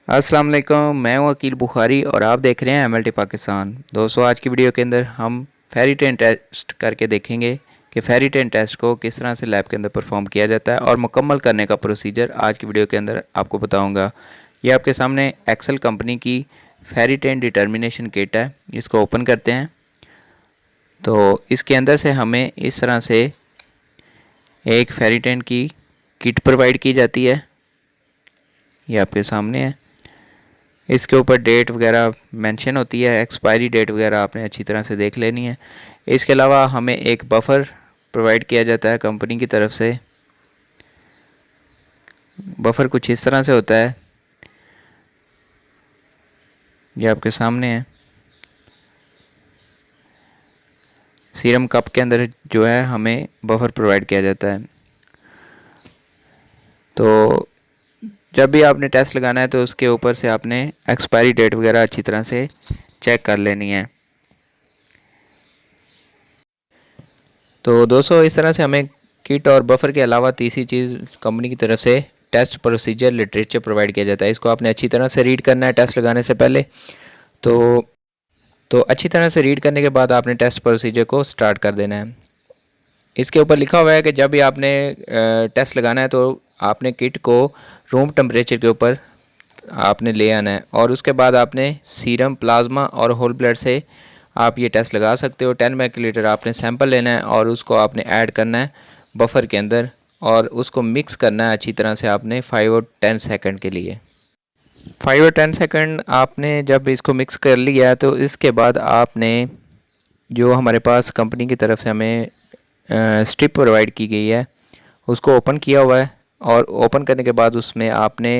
अस्सलाम वालेकुम, मैं हूं अकील बुखारी और आप देख रहे हैं एमएलटी पाकिस्तान। दोस्तों, आज की वीडियो के अंदर हम फेरिटेन टेस्ट करके देखेंगे कि फेरिटेन टेस्ट को किस तरह से लैब के अंदर परफॉर्म किया जाता है और मुकम्मल करने का प्रोसीजर आज की वीडियो के अंदर आपको बताऊंगा। ये आपके सामने एक्सेल कंपनी की फेरिटेन डिटर्मिनेशन किट है। इसको ओपन करते हैं तो इसके अंदर से हमें इस तरह से एक फेरिटेन की किट प्रोवाइड की जाती है। ये आपके सामने है। इसके ऊपर डेट वगैरह मेंशन होती है, एक्सपायरी डेट वगैरह आपने अच्छी तरह से देख लेनी है। इसके अलावा हमें एक बफ़र प्रोवाइड किया जाता है कंपनी की तरफ से। बफ़र कुछ इस तरह से होता है, ये आपके सामने है। सीरम कप के अंदर जो है हमें बफ़र प्रोवाइड किया जाता है। तो जब भी आपने टेस्ट लगाना है तो उसके ऊपर से आपने एक्सपायरी डेट वगैरह अच्छी तरह से चेक कर लेनी है। तो दोस्तों, इस तरह से हमें किट और बफ़र के अलावा तीसरी चीज़ कंपनी की तरफ से टेस्ट प्रोसीजर लिटरेचर प्रोवाइड किया जाता है। इसको आपने अच्छी तरह से रीड करना है टेस्ट लगाने से पहले। तो अच्छी तरह से रीड करने के बाद आपने टेस्ट प्रोसीजर को स्टार्ट कर देना है। इसके ऊपर लिखा हुआ है कि जब भी आपने टेस्ट लगाना है तो आपने किट को रूम टेम्परेचर के ऊपर आपने ले आना है और उसके बाद आपने सीरम, प्लाज्मा और होल ब्लड से आप ये टेस्ट लगा सकते हो। 10 माइक्रोलीटर आपने सैंपल लेना है और उसको आपने ऐड करना है बफ़र के अंदर और उसको मिक्स करना है अच्छी तरह से आपने 5 और 10 सेकंड के लिए। 5 और 10 सेकंड आपने जब इसको मिक्स कर लिया तो इसके बाद आपने जो हमारे पास कंपनी की तरफ से हमें स्ट्रिप प्रोवाइड की गई है उसको ओपन किया हुआ है और ओपन करने के बाद उसमें आपने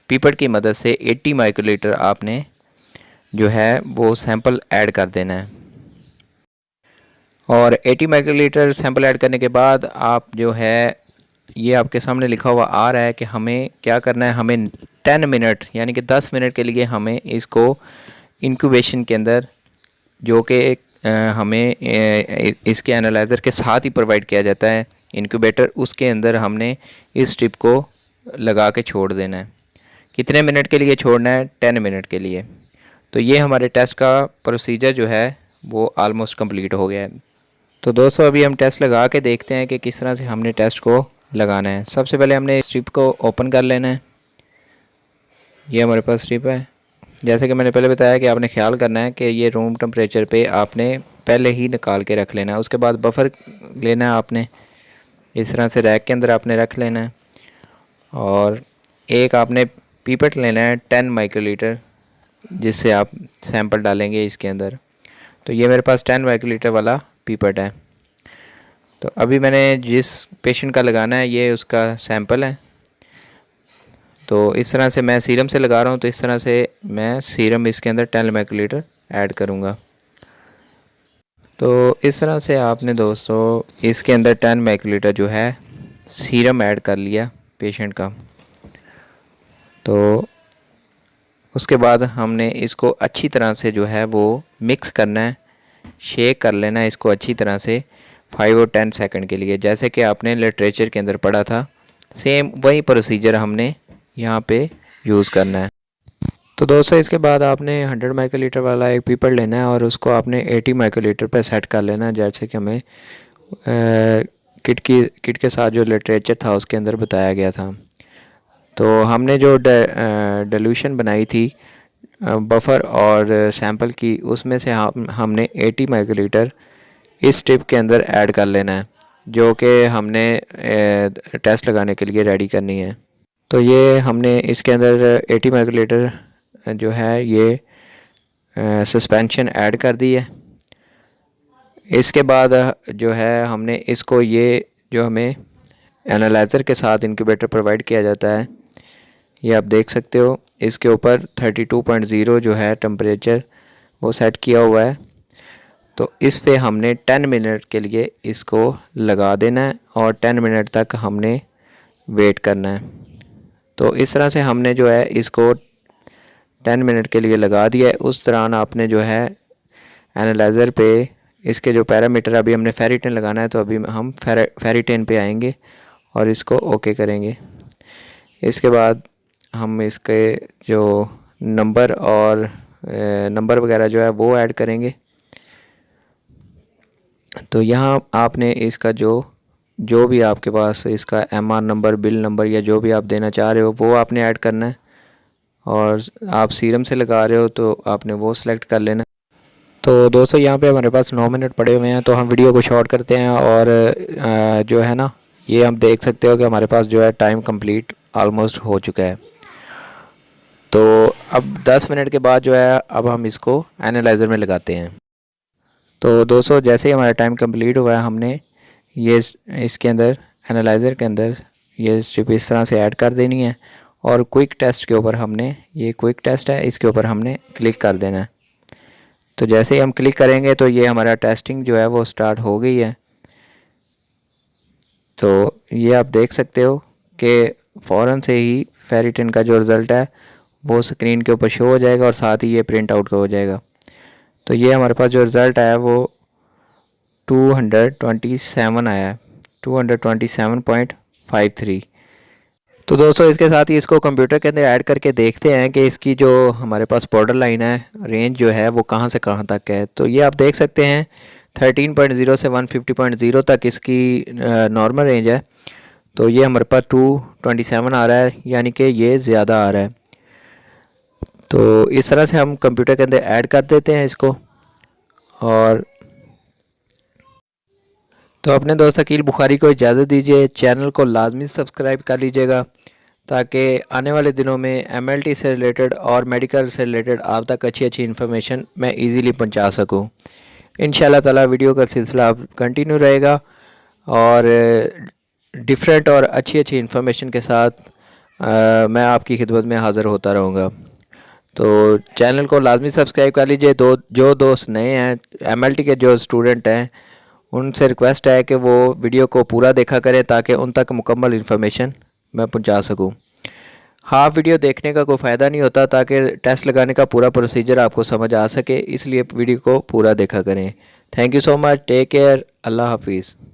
पीपट की मदद से 80 माइक्रोलीटर आपने जो है वो सैंपल ऐड कर देना है। और 80 माइक्रोलीटर सैंपल ऐड करने के बाद आप जो है ये आपके सामने लिखा हुआ आ रहा है कि हमें क्या करना है। हमें 10 मिनट यानी कि 10 मिनट के लिए हमें इसको इंक्यूबेशन के अंदर जो कि हमें इसके एनालाइज़र के साथ ही प्रोवाइड किया जाता है इंक्यूबेटर, उसके अंदर हमने इस स्ट्रिप को लगा के छोड़ देना है। कितने मिनट के लिए छोड़ना है? 10 मिनट के लिए। तो ये हमारे टेस्ट का प्रोसीजर जो है वो आलमोस्ट कंप्लीट हो गया है। तो दोस्तों, अभी हम टेस्ट लगा के देखते हैं कि किस तरह से हमने टेस्ट को लगाना है। सबसे पहले हमने स्ट्रिप को ओपन कर लेना है। ये हमारे पास स्ट्रिप है। जैसे कि मैंने पहले बताया कि आपने ख्याल करना है कि ये रूम टेम्परेचर पे आपने पहले ही निकाल के रख लेना है। उसके बाद बफ़र लेना है आपने, इस तरह से रैक के अंदर आपने रख लेना है और एक आपने पीपट लेना है 10 माइक्रोलीटर जिससे आप सैंपल डालेंगे इसके अंदर। तो ये मेरे पास 10 माइक्रोलीटर वाला पीपट है। तो अभी मैंने जिस पेशेंट का लगाना है ये उसका सैंपल है। तो इस तरह से मैं सीरम से लगा रहा हूँ, तो इस तरह से मैं सीरम इसके अंदर 10 माइक्रोलीटर ऐड करूँगा। तो इस तरह से आपने दोस्तों इसके अंदर 10 माइक्रोलीटर जो है सीरम ऐड कर लिया पेशेंट का। तो उसके बाद हमने इसको अच्छी तरह से जो है वो मिक्स करना है, शेक कर लेना है इसको अच्छी तरह से 5 और 10 सेकंड के लिए, जैसे कि आपने लिटरेचर के अंदर पढ़ा था। सेम वही प्रोसीजर हमने यहाँ पे यूज़ करना है। तो दोस्तों, इसके बाद आपने 100 माइक्रोलीटर वाला एक पीपल लेना है और उसको आपने 80 माइक्रोलीटर पर सेट कर लेना है, जैसे कि हमें किट के साथ जो लिटरेचर था उसके अंदर बताया गया था। तो हमने जो डिल्यूशन बनाई थी बफ़र और सैंपल की, उसमें से हमने 80 माइक्रोलीटर इस स्ट्रिप के अंदर ऐड कर लेना है जो कि हमने टेस्ट लगाने के लिए रेडी करनी है। तो ये हमने इसके अंदर 80 माइक्रोलीटर जो है ये सस्पेंशन ऐड कर दी है। इसके बाद जो है हमने इसको ये जो हमें एनालाइज़र के साथ इंक्यूबेटर प्रोवाइड किया जाता है, ये आप देख सकते हो। इसके ऊपर 32.0 जो है टेम्परेचर वो सेट किया हुआ है। तो इस पे हमने 10 मिनट के लिए इसको लगा देना है और 10 मिनट तक हमने वेट करना है। तो इस तरह से हमने जो है इसको 10 मिनट के लिए लगा दिया है। उस दौरान आपने जो है एनालाइज़र पे इसके जो पैरामीटर, अभी हमने फेरिटेन लगाना है तो अभी हम फेरिटेन पे आएंगे और इसको ओके करेंगे। इसके बाद हम इसके जो नंबर और नंबर वगैरह जो है वो ऐड करेंगे। तो यहाँ आपने इसका जो भी आपके पास इसका MR नंबर, बिल नंबर या जो भी आप देना चाह रहे हो वो आपने ऐड करना है। और आप सीरम से लगा रहे हो तो आपने वो सिलेक्ट कर लेना। तो दोस्तों यहाँ पे हमारे पास 9 मिनट पड़े हुए हैं, तो हम वीडियो को शॉर्ट करते हैं। और जो है ना, ये हम देख सकते हो कि हमारे पास जो है टाइम कंप्लीट ऑलमोस्ट हो चुका है। तो अब 10 मिनट के बाद जो है अब हम इसको एनालाइज़र में लगाते हैं। तो दोस्तों जैसे ही हमारा टाइम कंप्लीट हुआ है, हमने ये इसके अंदर एनालाइज़र के अंदर ये स्ट्रिप इस तरह से ऐड कर देनी है। और क्विक टेस्ट के ऊपर हमने, ये क्विक टेस्ट है, इसके ऊपर हमने क्लिक कर देना है। तो जैसे ही हम क्लिक करेंगे तो ये हमारा टेस्टिंग जो है वो स्टार्ट हो गई है। तो ये आप देख सकते हो कि फ़ौरन से ही फेरिटिन का जो रिज़ल्ट है वो स्क्रीन के ऊपर शो हो जाएगा और साथ ही ये प्रिंट आउट का हो जाएगा। तो ये हमारे पास जो रिज़ल्ट आया वो 227 आया है, 227.53। तो दोस्तों इसके साथ ही इसको कंप्यूटर के अंदर ऐड करके देखते हैं कि इसकी जो हमारे पास बॉर्डर लाइन है, रेंज जो है वो कहाँ से कहाँ तक है। तो ये आप देख सकते हैं 13.0 से 150.0 तक इसकी नॉर्मल रेंज है। तो ये हमारे पास 227 आ रहा है, यानी कि ये ज़्यादा आ रहा है। तो इस तरह से हम कंप्यूटर के अंदर ऐड कर देते हैं इसको। और तो अपने दोस्त अकील बुखारी को इजाज़त दीजिए। चैनल को लाजमी सब्सक्राइब कर लीजिएगा ताकि आने वाले दिनों में MLT से रिलेटेड और मेडिकल से रिलेटेड आप तक अच्छी अच्छी इन्फॉर्मेशन मैं इजीली पहुंचा सकूं। इंशाल्लाह ताला वीडियो का सिलसिला अब कंटिन्यू रहेगा और डिफरेंट और अच्छी अच्छी इन्फॉर्मेशन के साथ मैं आपकी खिदमत में हाज़िर होता रहूँगा। तो चैनल को लाजमी सब्सक्राइब कर लीजिए। जो दोस्त नए हैं, MLT के जो स्टूडेंट हैं, उनसे रिक्वेस्ट है कि वो वीडियो को पूरा देखा करें ताकि उन तक मुकम्मल इन्फॉर्मेशन मैं पहुंचा सकूं। हाफ वीडियो देखने का कोई फ़ायदा नहीं होता, ताकि टेस्ट लगाने का पूरा प्रोसीजर आपको समझ आ सके, इसलिए वीडियो को पूरा देखा करें। Thank you so much, take care, अल्लाह हाफिज़।